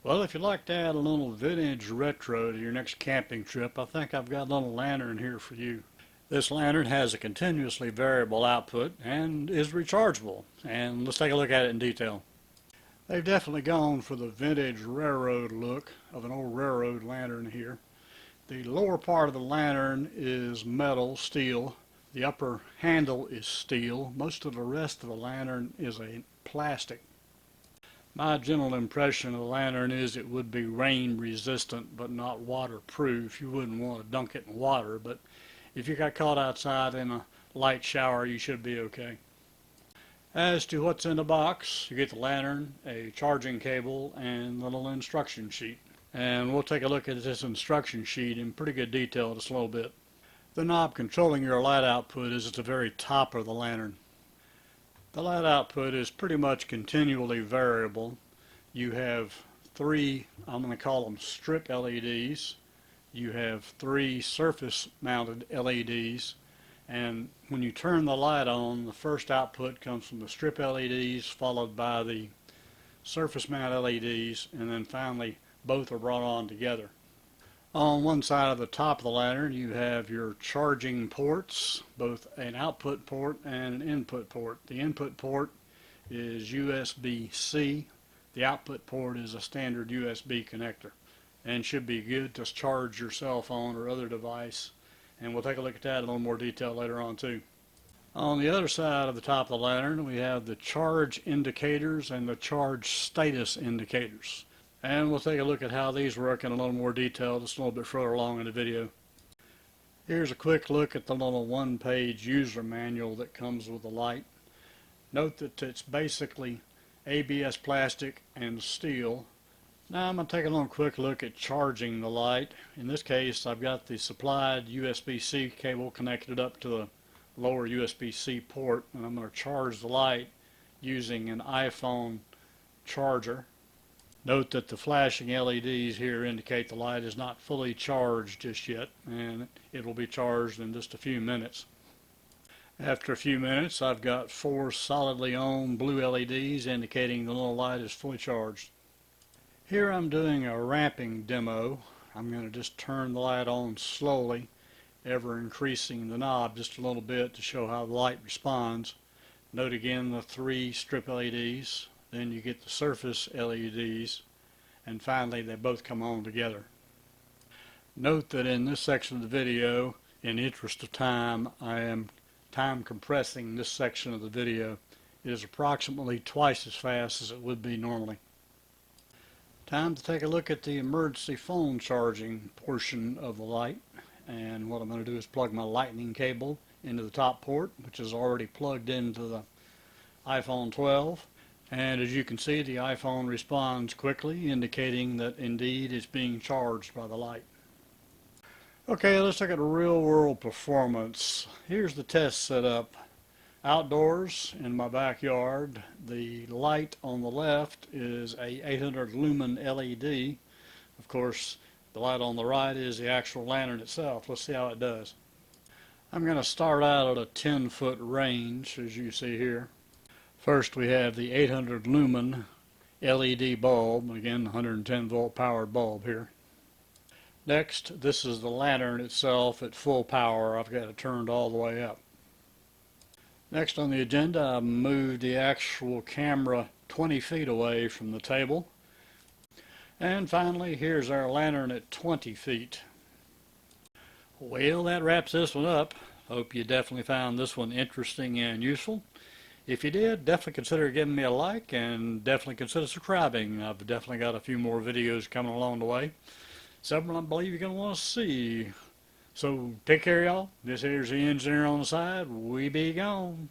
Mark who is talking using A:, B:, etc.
A: Well, if you'd like to add a little vintage retro to your next camping trip, I think I've got a little lantern here for you. This lantern has a continuously variable output and is rechargeable. And let's take a look at it in detail. They've definitely gone for the vintage railroad look of an old railroad lantern here. The lower part of the lantern is metal, steel. The upper handle is steel. Most of the rest of the lantern is a plastic. My general impression of the lantern is it would be rain resistant but not waterproof. You wouldn't want to dunk it in water, but if you got caught outside in a light shower, you should be okay. As to what's in the box, you get the lantern, a charging cable, and a little instruction sheet. And we'll take a look at this instruction sheet in pretty good detail just a little bit. The knob controlling your light output is at the very top of the lantern. The light output is pretty much continually variable. You have three, I'm going to call them strip LEDs. You have three surface mounted LEDs. And when you turn the light on, the first output comes from the strip LEDs, followed by the surface mount LEDs, and then finally both are brought on together. On one side of the top of the lantern you have your charging ports, both an output port and an input port. The input port is USB-C. The output port is a standard USB connector and should be good to charge your cell phone or other device. And we'll take a look at that in a little more detail later on too. On the other side of the top of the lantern we have the charge indicators and the charge status indicators. And we'll take a look at how these work in a little more detail just a little bit further along in the video. Here's a quick look at the little one-page user manual that comes with the light. Note that it's basically ABS plastic and steel. Now I'm going to take a little quick look at charging the light. In this case I've got the supplied USB-C cable connected up to the lower USB-C port, and I'm going to charge the light using an iPhone charger. Note that the flashing LEDs here indicate the light is not fully charged just yet, and it will be charged in just a few minutes. After a few minutes I've got four solidly on blue LEDs indicating the little light is fully charged. Here I'm doing a ramping demo. I'm going to just turn the light on slowly, ever increasing the knob just a little bit to show how the light responds. Note again the three strip LEDs. Then you get the surface LEDs, and finally they both come on together. Note that in this section of the video, in the interest of time, I am time compressing this section of the video. It is approximately twice as fast as it would be normally. Time to take a look at the emergency phone charging portion of the light. And what I'm going to do is plug my lightning cable into the top port, which is already plugged into the iPhone 12. And as you can see, the iPhone responds quickly, indicating that indeed it's being charged by the light. Okay, let's look at a real-world performance. Here's the test setup. Outdoors in my backyard, the light on the left is a 800 lumen LED. Of course, the light on the right is the actual lantern itself. Let's see how it does. I'm going to start out at a 10-foot range, as you see here. First we have the 800 lumen LED bulb, again 110 volt powered bulb here. Next, this is the lantern itself at full power. I've got it turned all the way up. Next on the agenda, I moved the actual camera 20 feet away from the table. And finally, here's our lantern at 20 feet. Well, that wraps this one up. Hope you definitely found this one interesting and useful. If you did, definitely consider giving me a like and definitely consider subscribing. I've definitely got a few more videos coming along the way. Several I believe you're going to want to see. So take care, y'all. This here's the engineer on the side. We be gone.